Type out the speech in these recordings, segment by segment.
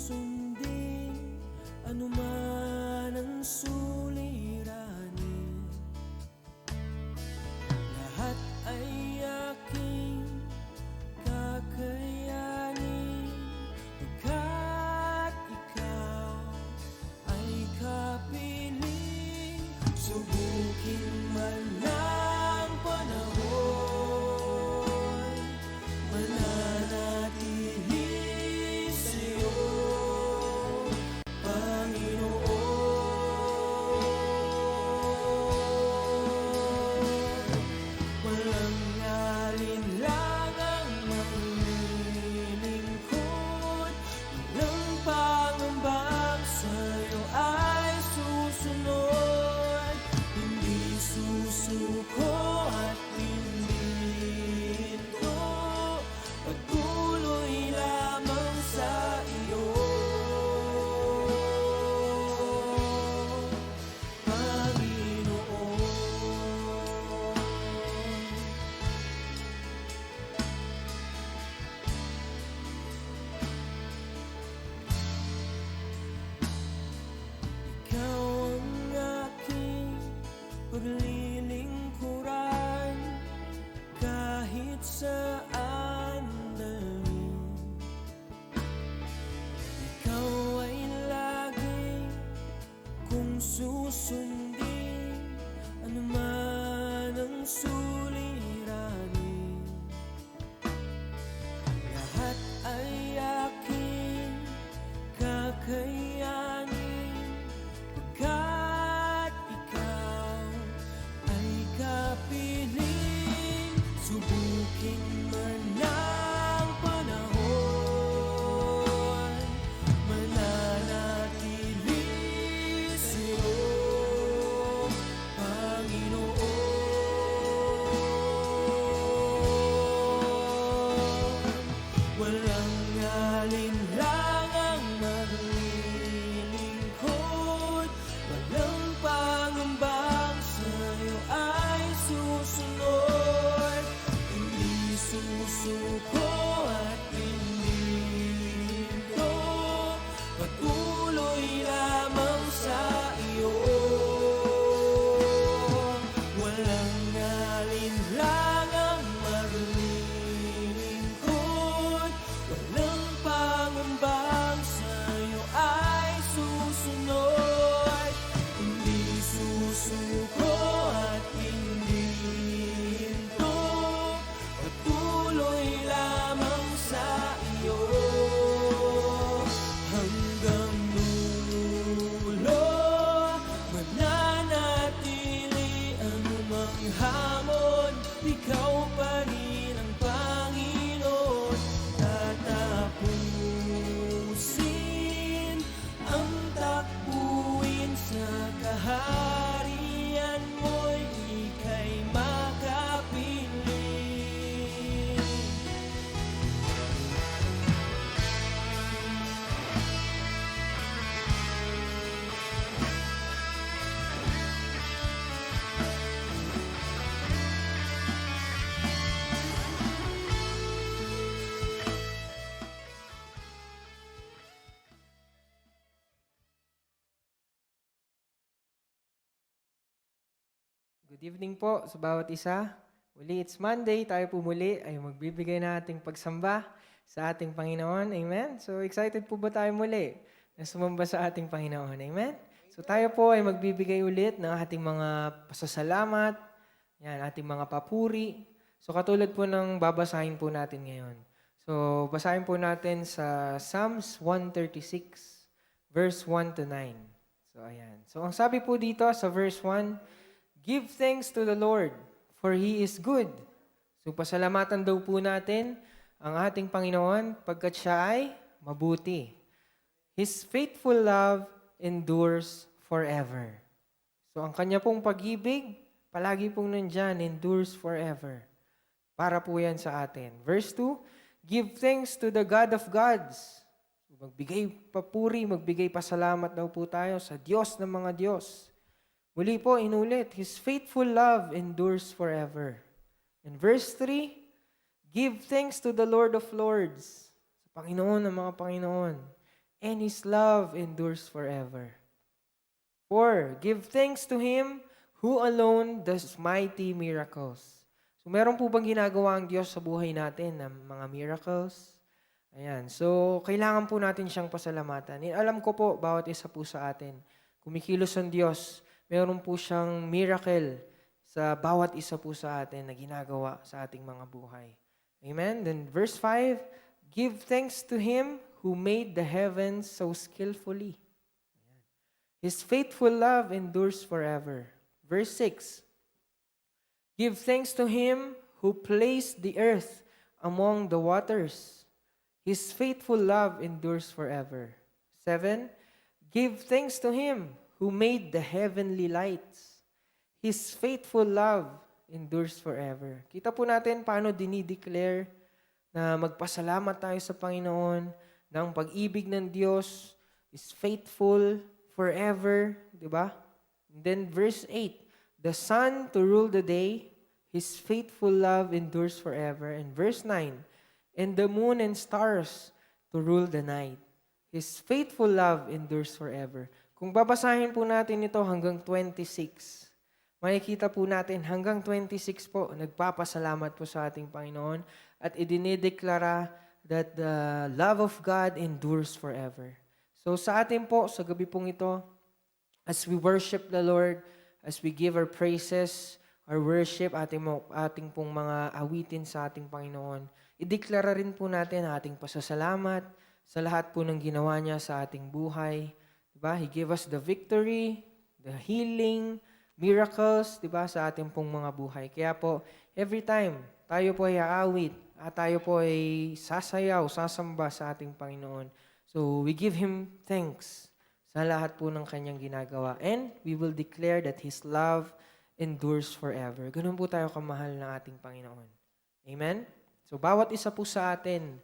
susundin anuman ang suliranin. Lahat ay aking kakayanin, pagkat ikaw ay kapiling. Subukin man ng panahon, mananatili sa'yo, Panginoon. Walang alinlangang maglilingkod, walang pangambang sa'yo ay susunod. Hindi susuko at hindi hinto, patuloy lamang sa iyo, Panginoon. Ikaw ang aking paglilingkuran, kahit saan dalhin. Ikaw ay lagi kung susundin anuman ang suliranin. Lahat ay aking kakayanin, pagkat ikaw ay kapiling. Subukin man ng panahon, mananatili sa'yo, Panginoon. Walang alinlangang maglilingkod, walang pangambang sa'yo ay susunod. Hindi susuko at hindi hinto, patuloy lamang sa iyo. Walang alinlangang maglilingkod, walang pangambang sa'yo ay susunod. Hindi susuko at hindi hinto, patuloy lamang sa iyo, hanggang dulo. Mananatili anumang hamon, ikaw pa rin ang Panginoon. Tatapusin ang takbuhin sa kaharian mo'y ika'y makapiling. Good evening po sa bawat isa. Muli, it's Monday. Tayo po muli ay magbibigay na ating pagsamba sa ating Panginoon. Amen? So, excited po ba tayo muli na sumamba sa ating Panginoon? Amen? So, tayo po ay magbibigay ulit ng ating mga pasasalamat, yan, ating mga papuri. So, katulad po ng babasahin po natin ngayon. So, basahin po natin sa Psalms 136, verse 1 to 9. So, ayan. So, ang sabi po dito sa verse 1, give thanks to the Lord, for He is good. So, pasalamatan daw po natin ang ating Panginoon pagkat Siya ay mabuti. His faithful love endures forever. So, ang Kanya pong pag-ibig, palagi pong nandyan, endures forever. Para po yan sa atin. Verse 2, give thanks to the God of gods. So, magbigay papuri, magbigay pasalamat daw po tayo sa Diyos ng mga Diyos. Muli po, inulit, His faithful love endures forever. And verse 3, give thanks to the Lord of lords, sa Panginoon ng mga Panginoon, and His love endures forever. 4. Give thanks to Him who alone does mighty miracles. So meron po bang ginagawa ang Diyos sa buhay natin ng mga miracles? Ayan. So kailangan po natin siyang pasalamatan. Alam ko po, bawat isa po sa atin, kumikilos ang Diyos, meron po siyang miracle sa bawat isa po sa atin na ginagawa sa ating mga buhay. Amen? Then verse 5, give thanks to Him who made the heavens so skillfully. His faithful love endures forever. Verse 6, give thanks to Him who placed the earth among the waters. His faithful love endures forever. 7, give thanks to Him who made the heavenly lights. His faithful love endures forever. Kita po natin paano dinideclare na magpasalamat tayo sa Panginoon ng pag-ibig ng Diyos is faithful forever, di ba? And then verse 8, the sun to rule the day, His faithful love endures forever. And verse 9, and the moon and stars to rule the night. His faithful love endures forever. Kung babasahin po natin ito hanggang 26, makikita po natin hanggang 26 po, nagpapasalamat po sa ating Panginoon at idinideklara that the love of God endures forever. So sa atin po, sa gabi pong ito, as we worship the Lord, as we give our praises, our worship, ating pong mga awitin sa ating Panginoon, ideklara rin po natin ang ating pasasalamat sa lahat po ng ginawa niya sa ating buhay. Diba? He gave us the victory, the healing, miracles, diba, sa ating pong mga buhay. Kaya po, every time tayo po ay aawit at tayo po ay sasayaw, sasamba sa ating Panginoon. So, we give Him thanks sa lahat po ng Kanyang ginagawa. And we will declare that His love endures forever. Ganun po tayo kamahal ng ating Panginoon. Amen? So, bawat isa po sa atin,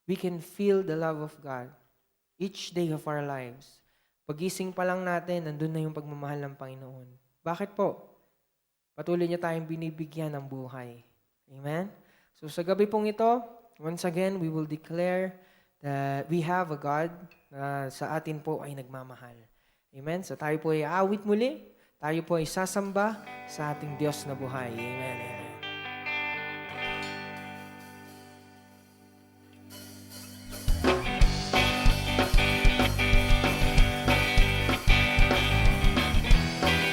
we can feel the love of God each day of our lives. Pagising pa lang natin, nandun na yung pagmamahal ng Panginoon. Bakit po? Patuloy niya tayong binibigyan ng buhay. Amen? So sa gabi pong ito, once again, we will declare that we have a God na sa atin po ay nagmamahal. Amen? So tayo po ay aawit muli, tayo po ay sasamba sa ating Diyos na buhay. Amen. Amen.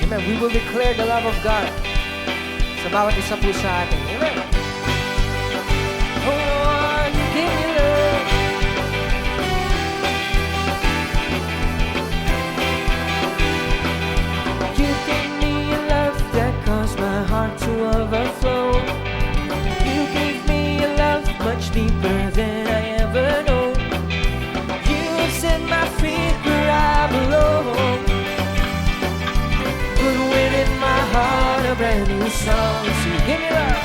Amen. We will declare the love of God sa bawat isa po sa atin. Amen. Oh Lord, you give me love. You gave me a love that caused my heart to overflow. You gave me a love much deeper than I ever know. You have set my feet where I belong. In my heart a brand new song. So you give me love.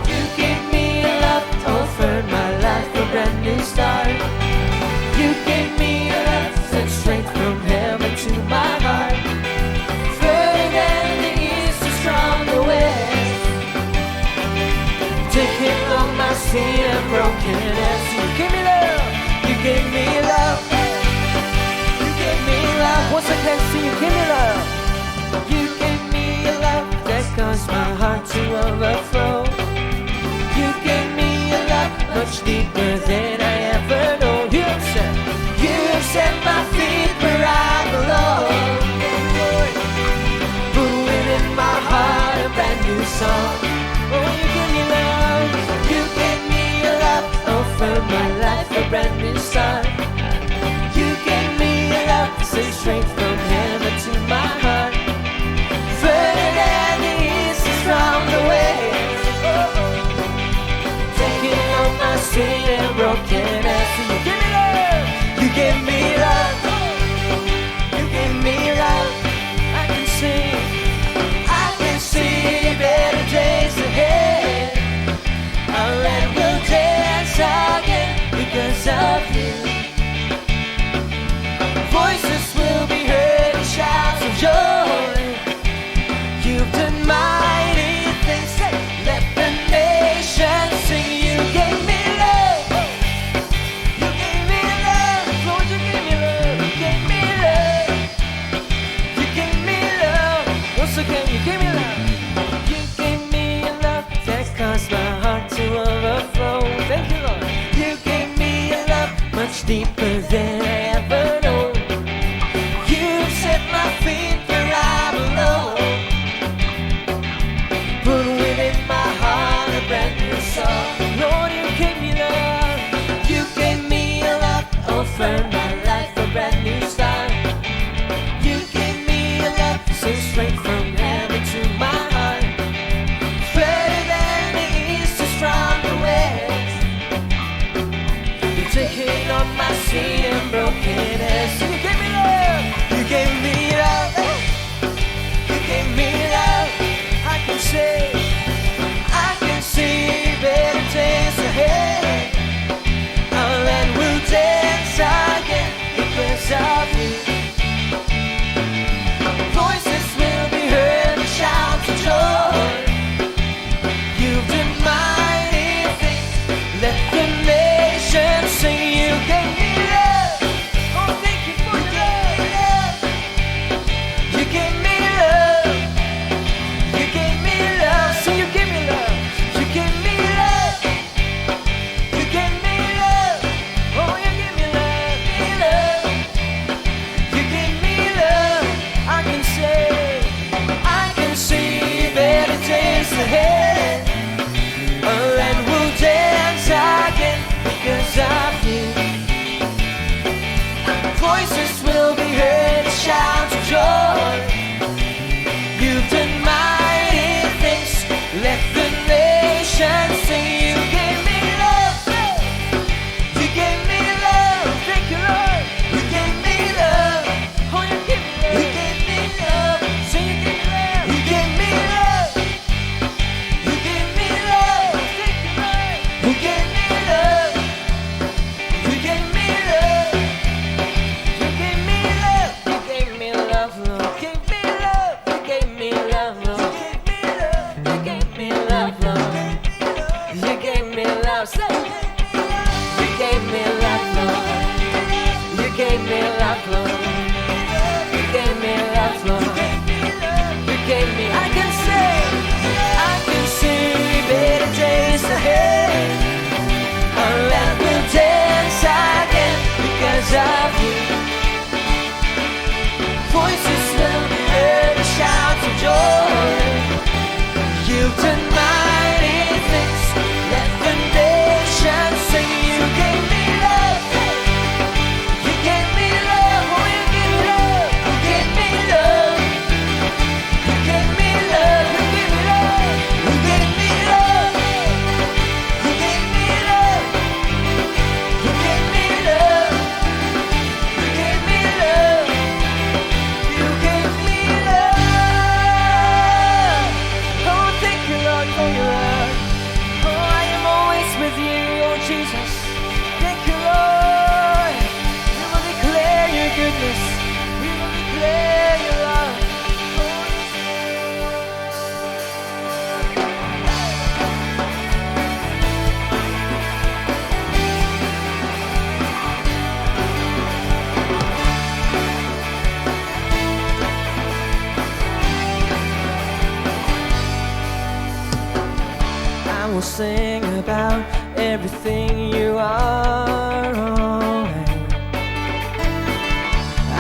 You gave me a love to offer my life a brand new start. You gave me a love sent straight from heaven to my heart. Further than the east is from the west. Taking all my sin and brokenness. You give me love. You gave me love. You gave me love. Once again, see you give me love. You gave me a love that caused my heart to overflow. You gave me a love much deeper than I ever know. You have set my feet where I belong. Put within my heart a brand new song. Oh, you gave me love. You gave me a love, offer my life a brand new start. You gave me a love, sent straight from heaven to my heart. Further than the east is from the west. Taking all my sin and brokenness. You give me love. You give me love. You give me love. I can see better days ahead. Our land will dance again because of you. gave me love. You gave me a love that caused my heart to overflow. Thank you, Lord. You gave me a love much deeper than I ever known. You've set my feet where I belong. Put within my heart a brand new song. Lord, you gave me love. You gave me a love, offered my life a brand new start. You gave me a love so straight from heaven to my heart. Better than the east is from the west. You're taking on my sin and brokenness. You gave me love. You gave me love. You gave me love. I can see better days ahead. Our land will dance again because of you. Voices will be heard and shouts of joy. You've done mighty things. Let the nations sing. You gave me love. Oh, thank you for your love. You gave me love. You gave me love. So you gave me love. You gave me love. You gave me love. Oh, you gave me love. Me love. You gave me love. I can see better days ahead. And we'll dance again because of you. Voices will be heard, shouts of joy. You've done mighty things. Let the nations sing. You gave me love. You gave me love. Thank you, Lord. You gave me love. Oh, you gave me love. You gave me love. So you gave me love. You gave me love. You gave me love. Thank you, Lord. You gave me love. You gave me love. You gave me love. You gave me love, Lord. Gave me love. You gave me love, Lord. You gave me love, Lord. You gave me love. Say, you gave me love, Lord. You gave me love, Lord. You gave me love, Lord. You gave me. I can see better days ahead. Our land will dance again because of you. Voices will be heard, shouts of joy. You've done mighty things. Let the nations sing. You gave me love. You gave me love. Oh, you gave me love. You gave me love. You gave me love. You gave me love. You gave me love. You gave me love. You gave me love. You gave me love. You gave me love. Oh, thank you, Lord, for your love. Oh, I am always with you, oh Jesus. Thank you, Lord. We will declare your goodness. We will declare your love. I will sing about everything you are. Oh,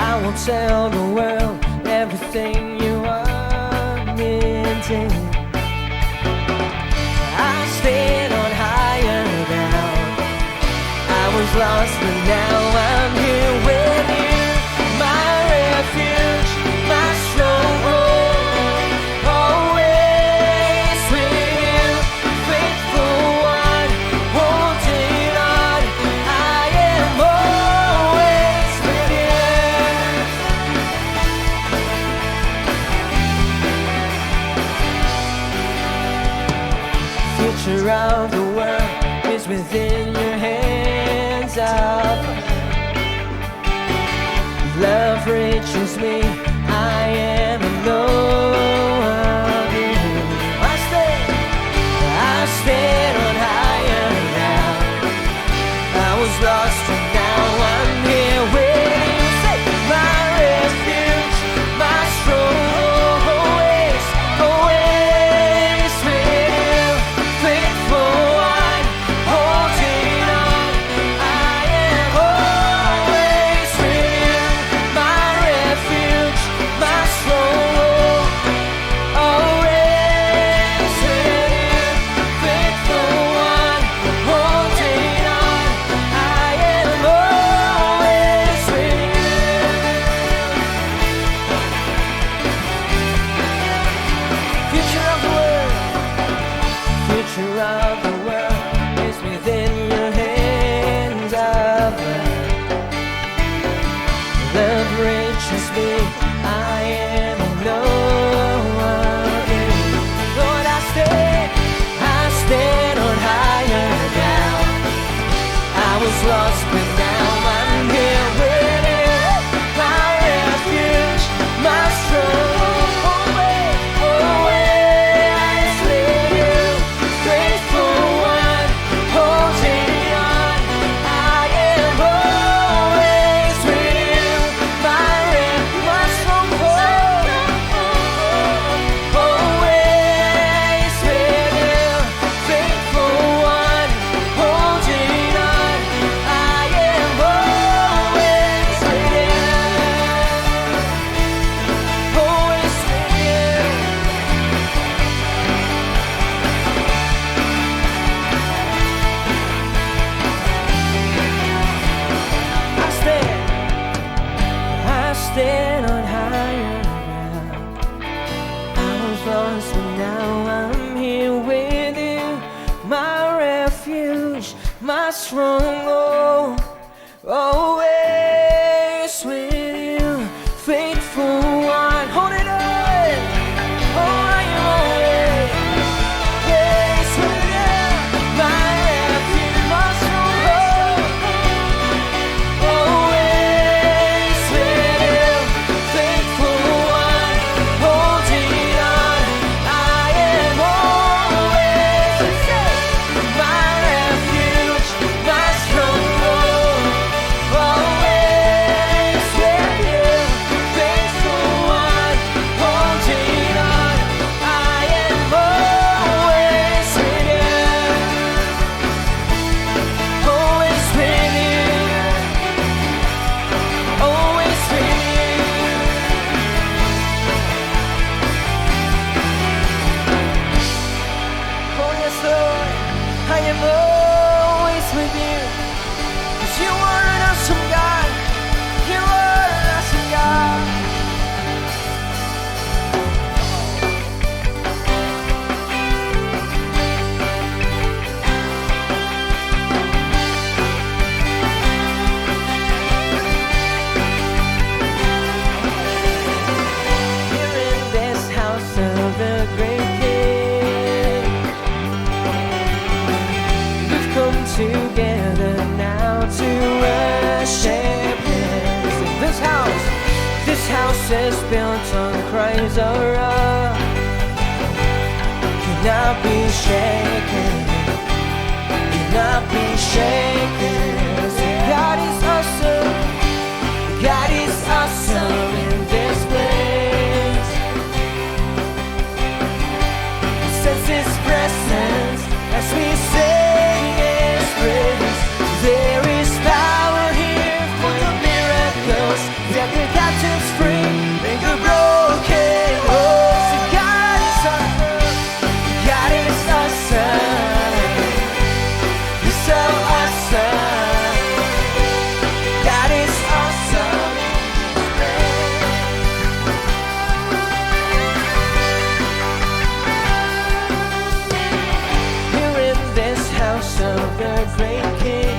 I will tell the world everything you are into. I stand on higher ground. I was lost, but now I'm here with you. My refuge, my stronghold, always with you. Faithful one, holding on. I am always with you. Future of the world is within your hands. Love reaches me. I am in know of you. I stand on higher ground. I was lost and now I'm here with you. Say, my refuge, my strong always, So now I'm here with you, my refuge, my stronghold, always with you, faithful one. Hold it up. Oh, I am always with you, my refuge, my stronghold, always with you, faithful one, holding on. I am always with you, my refuge, my stronghold, always with you, faithful one, holding on. I am always with you, always with you, always with you. Oh yes, Lord, I am always with you. 'Cause you are an awesome God. You are an awesome God. Here in this house of the great King, we've come together now to worship Him. This house is built on Christ's rock, cannot be shaken, cannot be shaken. God is awesome, God is awesome in this place. We sense His presence as we sing His praise. There is power here for the miracles, set the captives free, make the broken whole. So God is awesome, God is awesome, He's so awesome. God is awesome in this place. Here in this house of the great King,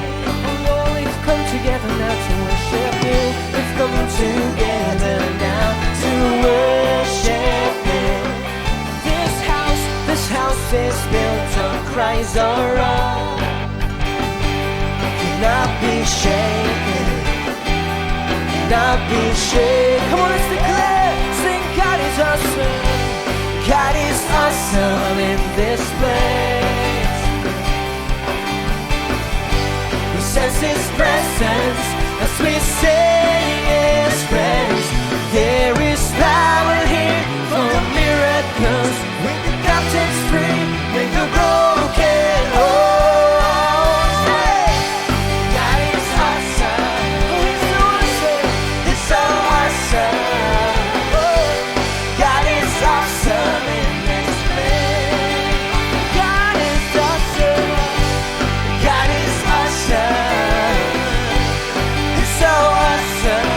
oh Lord, we've come together now to worship you. We've come together now to worship Him. This house is built on Christ's rock, cannot be shaken, cannot be shaken. Come on, let's declare, sing, God is awesome, God is awesome in this place. We sense His presence as we sing His praise. There is power here for miracles, make the captives free, make the broken whole. God is awesome, oh, He's so awesome, He's so awesome. Oh, God is awesome in this place. God is awesome, God is awesome, He's so awesome.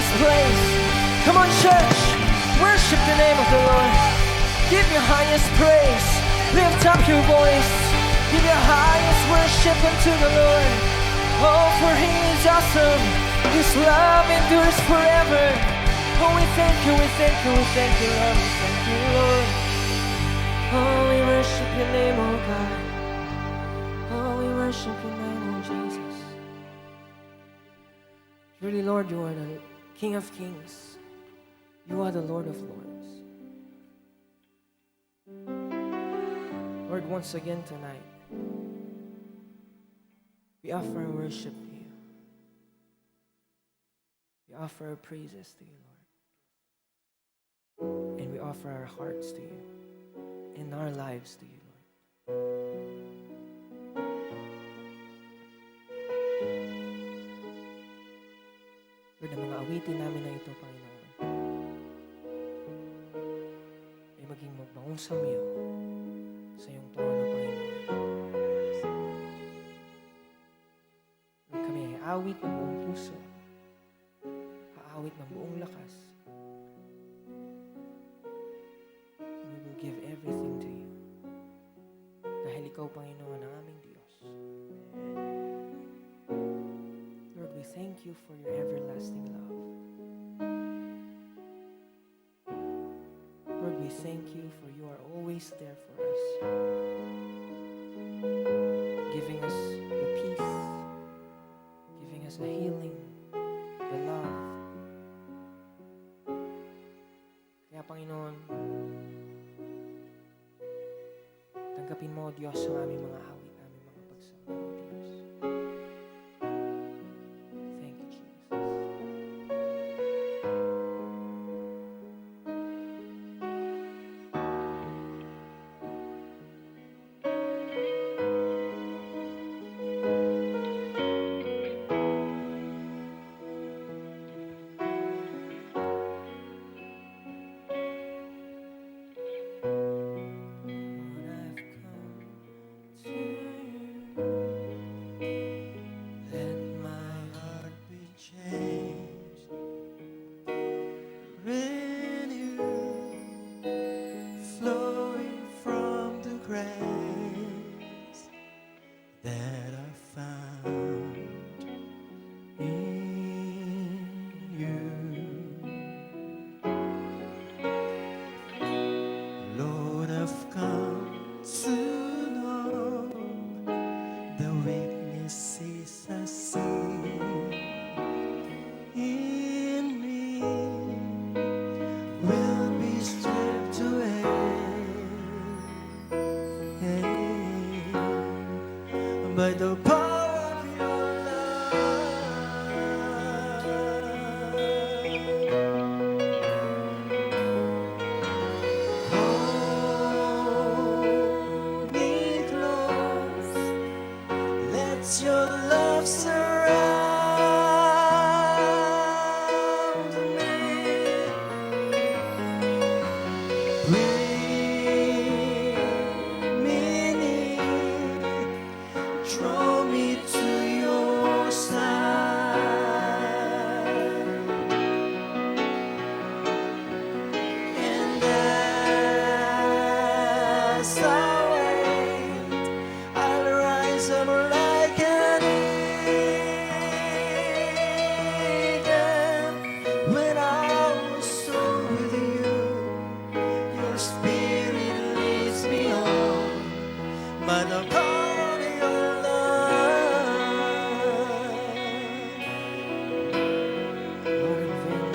this place. Come on, church, worship the name of the Lord. Give your highest praise. Lift up your voice. Give your highest worship unto the Lord. Oh, for He is awesome. His love endures forever. Oh, we thank you, we thank you, we thank you, Lord. We thank you, Lord. Oh, we worship your name, oh God. Oh, we worship your name, oh Jesus. Truly, Lord, you are the King of Kings. You are the Lord of Lords. Lord, once again tonight, we offer our worship to you. We offer our praises to you, Lord. And we offer our hearts to you and our lives to you, Lord. Lord, ang mga awitin namin na ito, Panginoon, ay maging magbangong samiyo sa iyong trono, Panginoon. Lord, kami ay awit ng buong puso, aawit ng buong lakas. And we will give everything to you. Dahil ikaw, Panginoon, ang aming Diyos. Lord, we thank you for your everlasting love. Lord, we thank you for you are always there for us, giving us the peace, giving us the healing, the love. Kaya, Panginoon, tanggapin mo, Diyos, ang aming mga awit, aming mga pagsamba, O Diyos. Thank you, Jesus. Let my heart be changed, renewed, flowing from the grace that I found in you. Lord, I've come to know the weaknesses I see in me will be stripped away by the power of your love. Hold me close. Let your love surround me. Bring me near. Draw me to your side. And as I wait, I'll rise up like an eagle. When I was soar with you, your spirit leads me on by the power of your love. Lord, unveil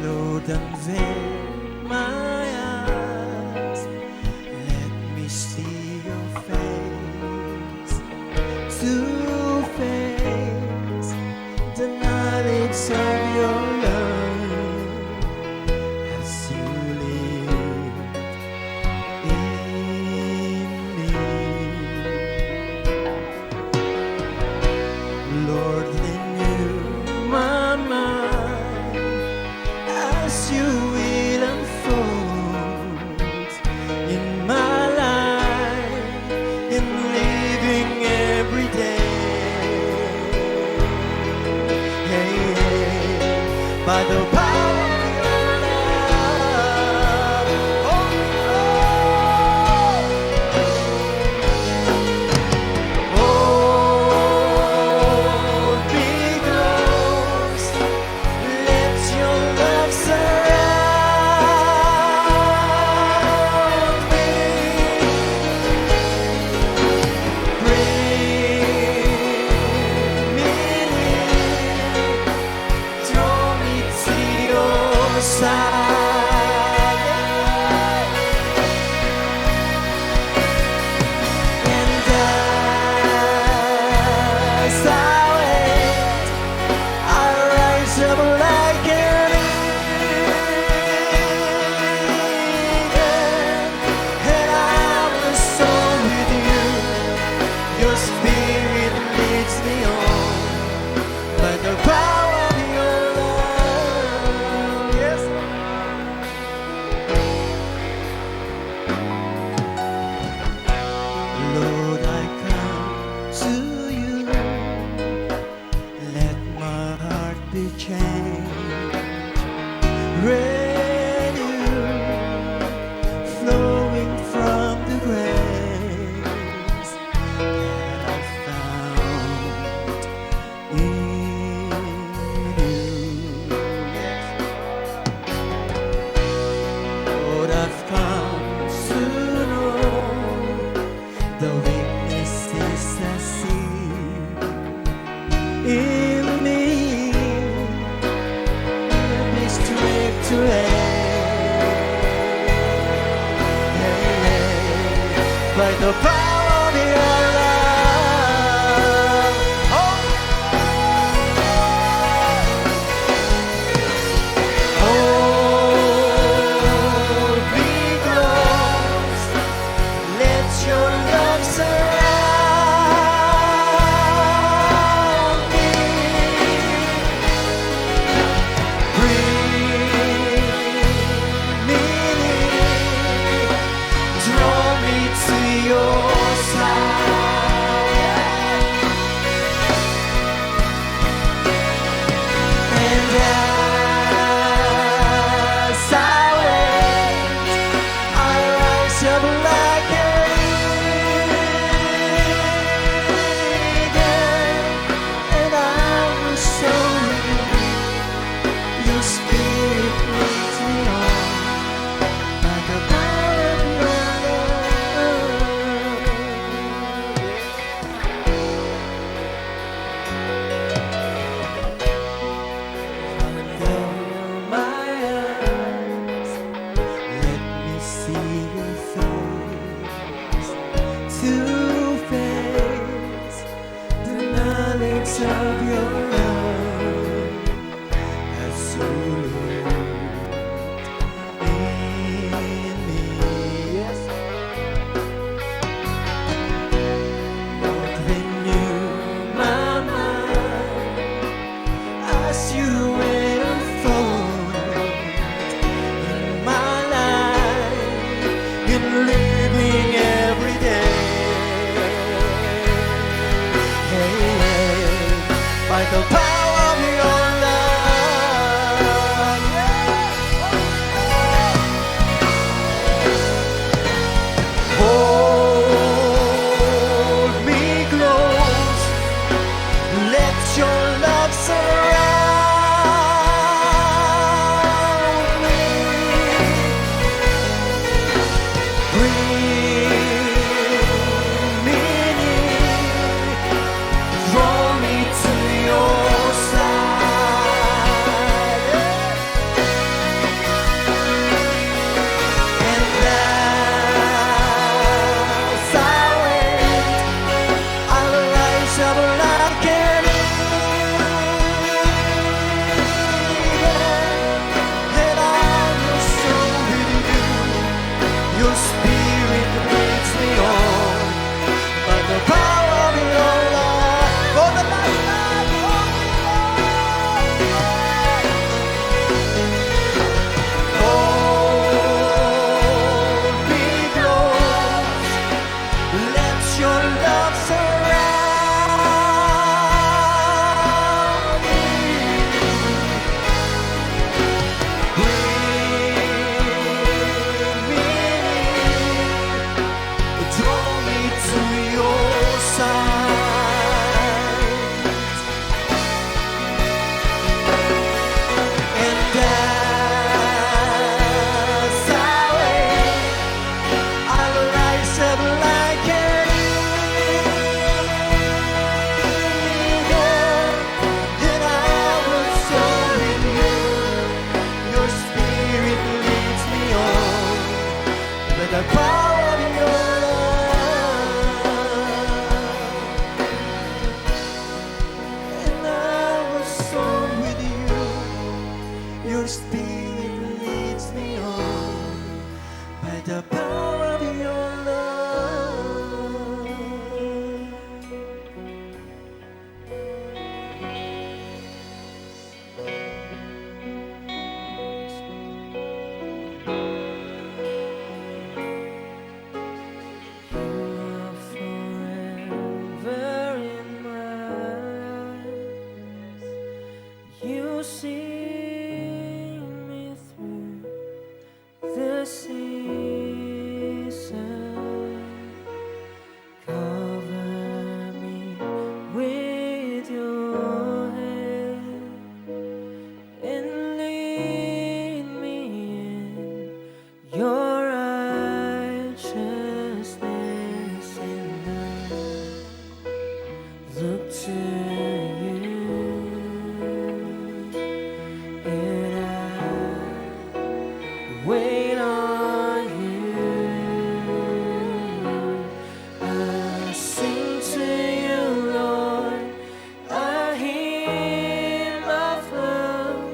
Lord, unveil my eyes. Let me see your face to face, the knowledge of your love as you live in me. Lord, renew my mind as you will unfold in my life, in living every day. by the power of your love. Hold me close, let your love surround me. Bring me near, draw me to your side. And as I wait, I rise up like an eagle, and I'm the soul with you. Your spirit leads me on by the power of your love. Yes, Lord, I come to you. Let my heart be changed, renewed, flowing from the grace that I found in you. Lord, I've come to know the weaknesses I see in me. Give me strength to act by the power of your love. Hold me close, let your love surround me. Bring me near, draw me to your side. And as I wait, I rise up like an eagle, and I will show you. Your spirit leads me on by the power of your love. Fill my eyes, let me see your face to face the knowledge of your love as you live in me. Yes, Lord, renew my mind as you will unfold in my life, in living every day. By the power of your love. Hold me close, let your love surround me. Bring me near, draw me to your side. And as I wait, I'll rise up like an eagle. Your Spirit leads me on by the power of your love. You are forever in my life. You see me through the season. Cover me with your hand and lead me in your righteousness, and I look to you, and I wait on you. I sing to you, Lord, a hymn of love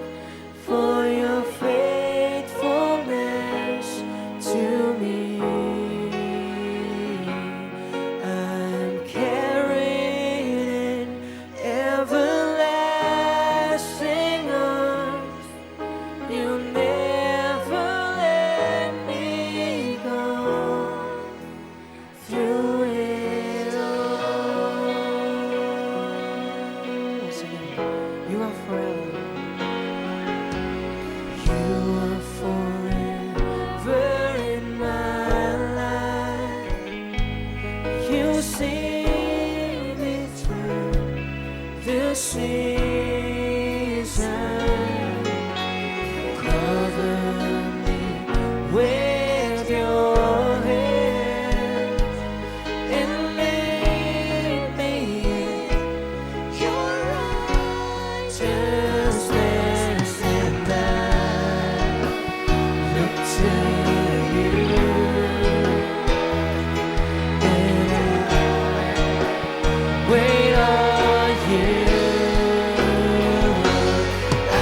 for your faithfulness to me. I'm carried in everlasting arms. You never let me go. Through it all, you are forever. You are forever in my life. You see me through the season. Cover me with your hand and lead me in your righteousness, and I look to you, and I wait on you. I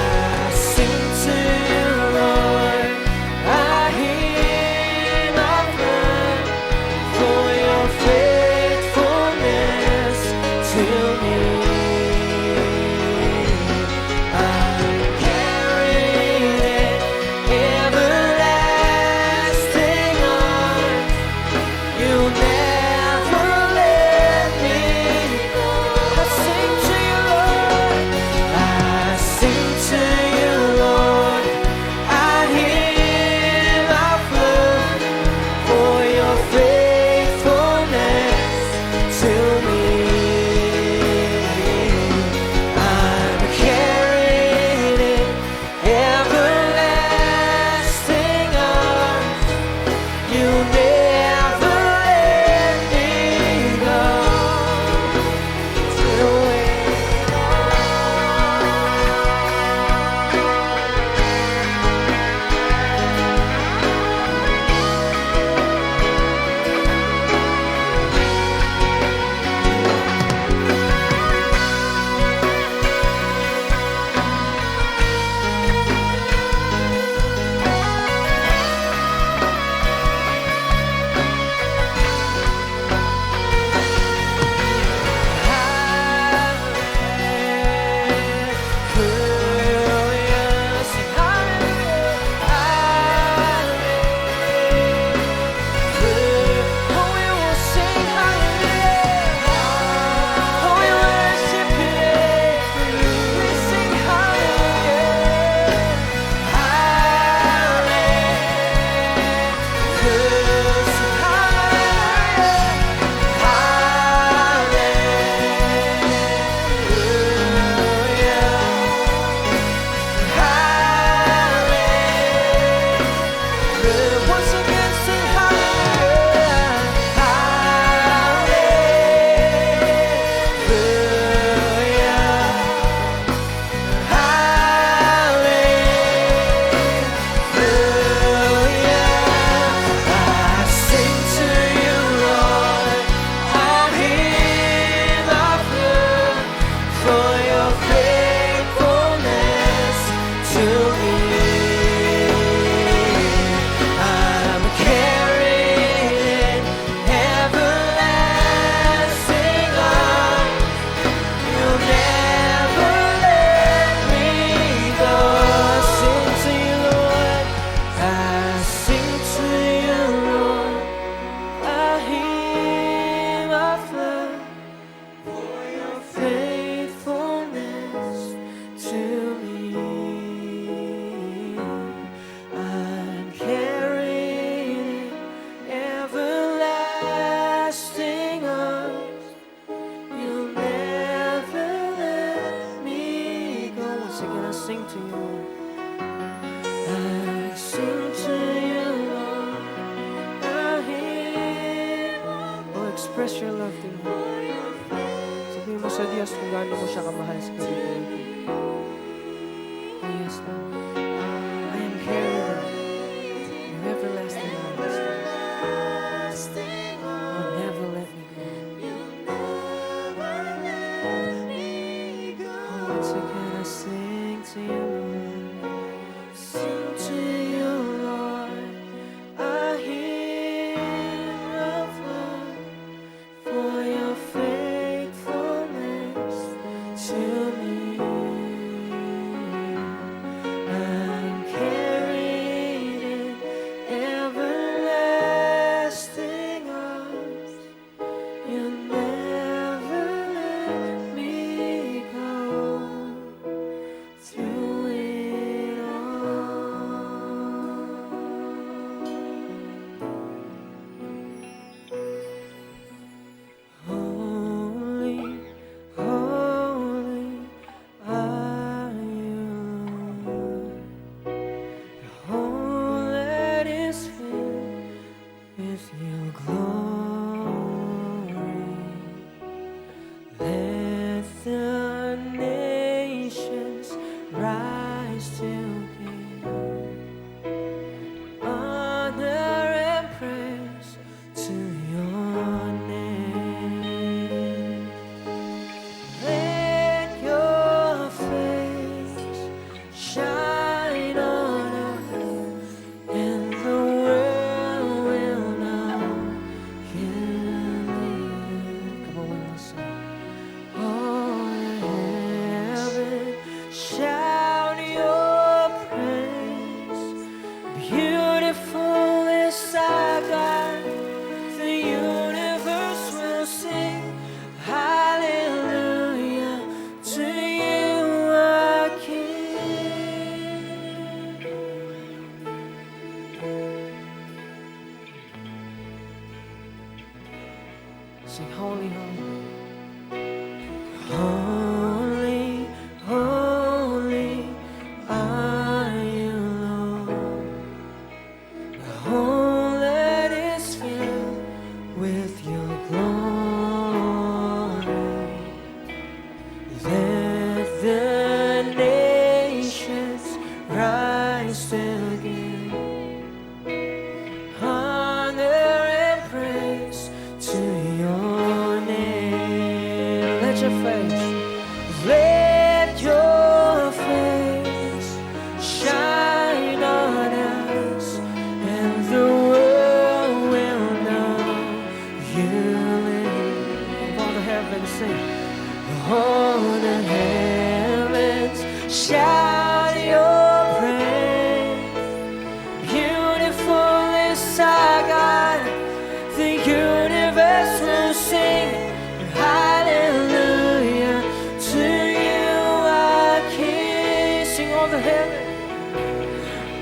sing to you, Lord, a hymn of love for your faithfulness to me. sing to you. I sing to you, Lord. I hear. Oh, express your love to Him. Sabihin mo sa Diyos kung gaano mo siya kamahal sa Cavite. Oh, yes, Lord. I am carried in your everlasting arms. You'll never let me go. Oh, once again I sing to you, Lord. Sing to you, Lord. I hear of love for your faithfulness to me. I'm carried in everlasting arms. You'll never let me go through it all. Holy, holy are you, Lord. Your whole earth is filled with your glory. Let the nations rise to give honor and praise to your name. Let your face shine on us, and the world will know you live. Come on, we will sing. All heaven shout your praise. Beautiful is our God. The universe will sing hallelujah to you, our King. Sing holy, holy. Holy, holy are you, Lord. The whole earth is filled with your glory. Let the nations rise to give honor and praise to your name. Let your face shine on us, and the world will know you live. All the heavens sing. All the heavens shout your praise. Beautiful is our God. The universe will sing hallelujah to you, our King. Sing all the heavens.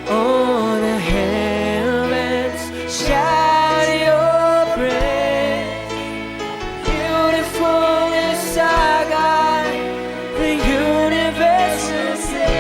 All the heavens shout your praise. Beautiful is our God. The universe will sing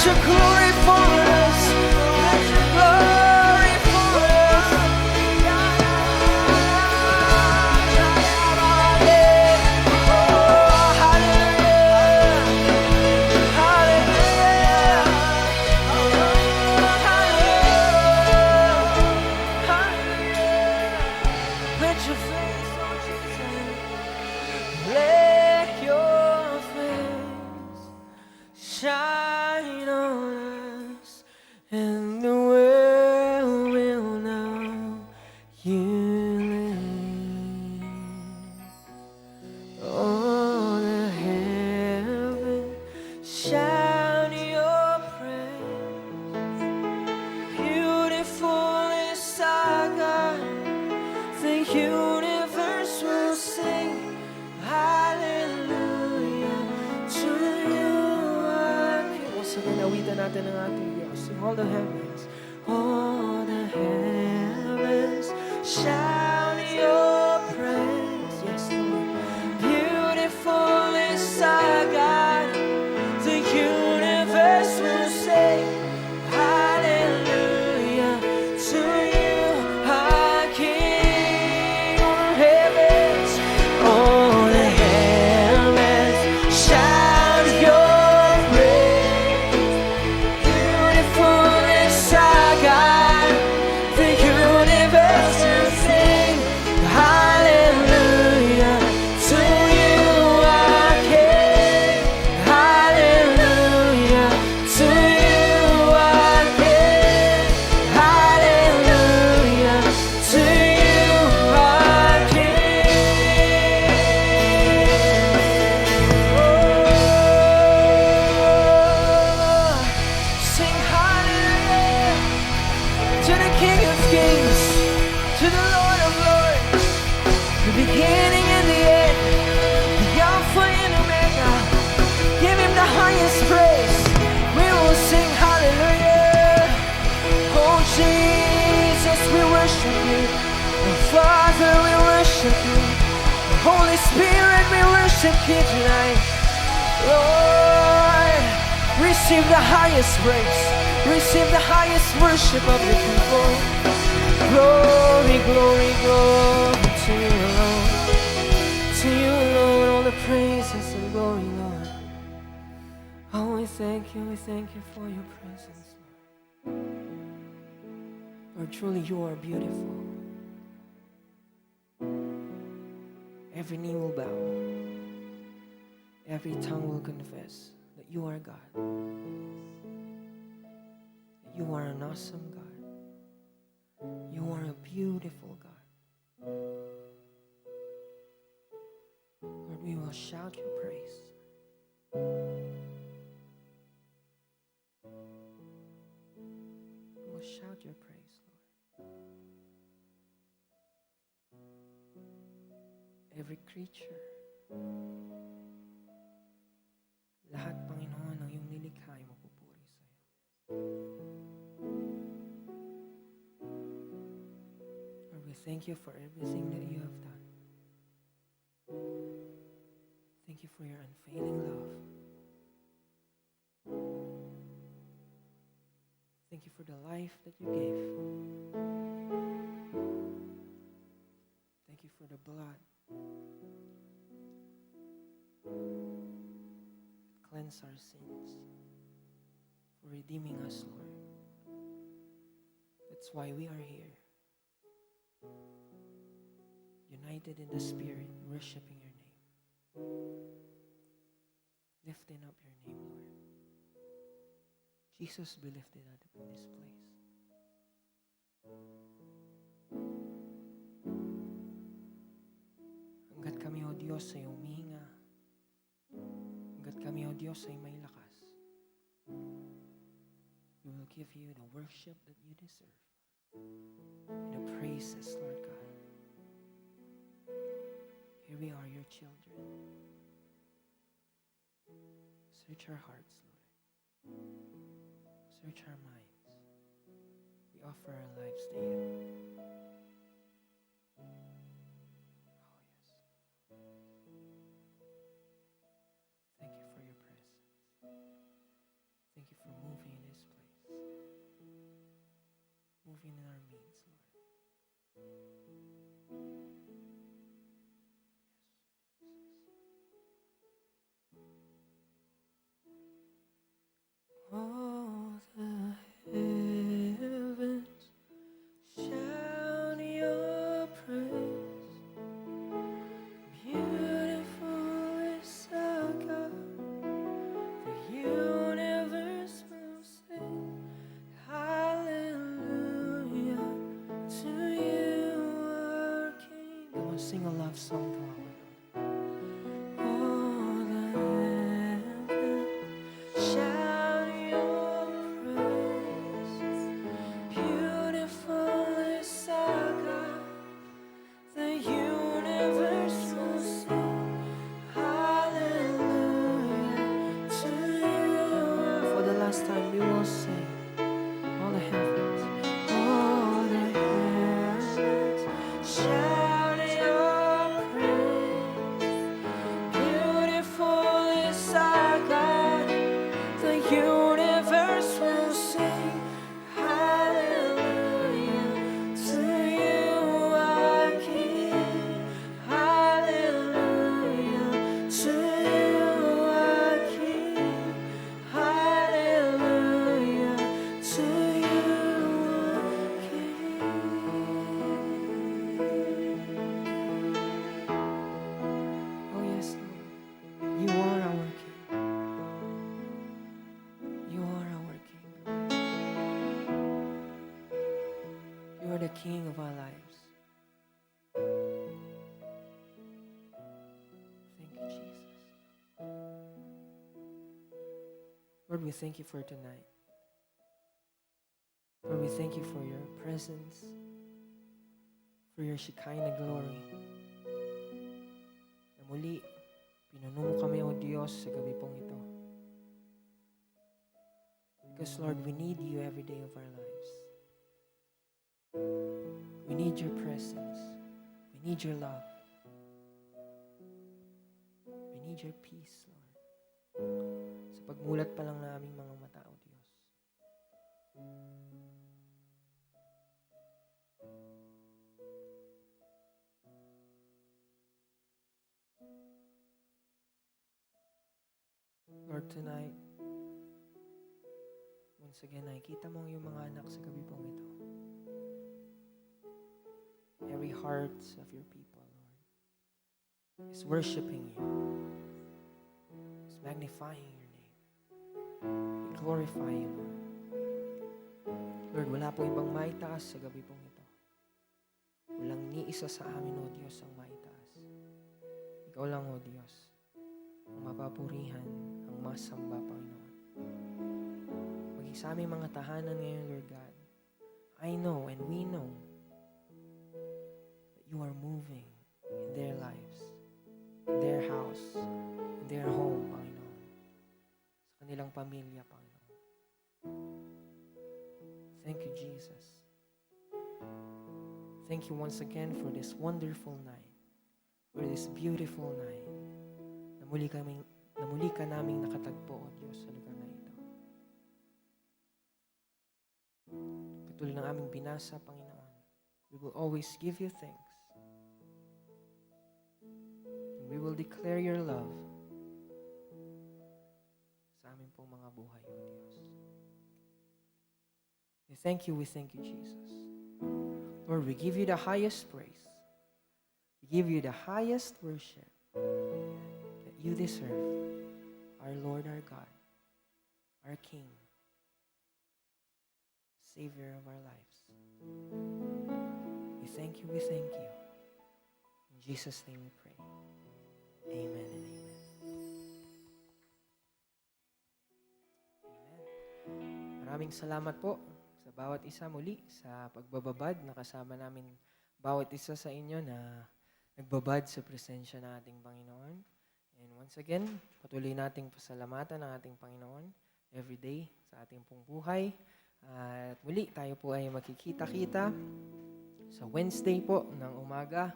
your glory fall on us. Let your glory fall on us. Shine on us, and the world will know you live. Oh, the heavens shout your praise. Beautiful is our God. The universe will sing hallelujah to you. Awitan natin ang ating Diyos. Sing all the heavens. All the heavens shout your praise. Yes, Lord. Beautiful is our God. The universe will sing hallelujah to you, our King. All the heavens, all the heavens shout your Father, we worship you. Holy Spirit, we worship you tonight. Lord, receive the highest praise. Receive the highest worship of your people. Glory, glory, glory to you alone. To you alone, all the praises and glory, Lord. Oh, we thank you for your presence, Lord. Lord, truly you are beautiful. Every knee will bow. Every tongue will confess that you are God. That you are an awesome God. You are a beautiful God. Lord, we will shout your praise. We will shout your praise, Lord. Every creature, lahat, Panginoon, ng iyong nilikha ay mapupuri sa iyo. Lord, we thank you for everything that you have done. Thank you for your unfailing love. Thank you for the life that you gave. Thank you for the blood that cleanse our sins, for redeeming us, Lord. That's why we are here, united in the Spirit, worshiping your name, lifting up your name, Lord. Jesus, be lifted up in this place. Hanggat kami, O Diyos, ay humihinga, hanggat kami, O Diyos, ay may lakas, we will give you the worship that you deserve, and the praises, Lord God. Here we are, your children. Search our hearts, Lord. Search our minds. We offer our lives to you. Thank thank you for moving in this place. Moving in our midst, Lord. All the heavens shout your praise. Beautiful is our God. The universe will sing hallelujah to you, our King. Come on, sing a love song to our Lord. All the heavens shout your praise. Beautiful is our God. The universe will sing hallelujah to you. For the last time we will sing. All the heavens, all the heavens shout your praise. Beautiful is our God. The universe will sing hallelujah to you, our King. Hallelujah to you, our King. Hallelujah to you, our King. Oh yes, Lord. You are our King. You are our King. You are the King of our lives. Thank you, Jesus. Lord, we thank you for tonight. Lord, we thank you for your presence, for your Shekinah glory. Na muli, pinuno mo kami, O Diyos, sa gabi pong ito. Because, Lord, we need you every day of our lives. We need your presence. We need your love. We need your peace, Lord. Sa pagmulat pa lang na aming mga mata, O Diyos. Lord, tonight, once again, nakikita mo yung mga anak sa gabi pong ito. Every heart of your people, Lord, is worshiping you, is magnifying your name. We glorify you, Lord. Lord, wala po ibang maitaas sa gabi pong ito. Walang ni isa sa amin, O Diyos, ang maitaas. Ikaw lang, O Diyos, ang mapapurihan, ang masamba, Panginoon. Maging sa aming mga tahanan ngayon, Lord God, I know and we know that you are moving in their lives, in their house, in their home, Panginoon. Sa kanilang pamilya, Panginoon. Thank you, Jesus. Thank you once again for this wonderful night, for this beautiful night, na muli ka naming nakatagpo, O Diyos, sa lugar na ito. Katulad ng aming binasa, Panginoon, we will always give you thanks. And we will declare your love sa aming pong mga buhay, O Diyos. We thank you, Jesus. Lord, we give you the highest praise. We give you the highest worship that you deserve, our Lord, our God, our King, Savior of our lives. We thank you, we thank you. In Jesus' name we pray. Amen and amen. Amen. Maraming salamat po sa bawat isa muli sa pagbababad na kasama namin bawat isa sa inyo na nagbabad sa presensya ng ating Panginoon. And once again, patuloy nating pasalamatan ang ating Panginoon every day sa ating pong buhay. At muli, tayo po ay makikita-kita sa Wednesday po ng umaga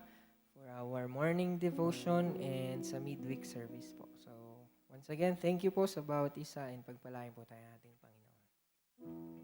for our morning devotion and sa midweek service po. So, Once again, thank you po sa bawat isa and pagpalain po tayo ng ating Panginoon.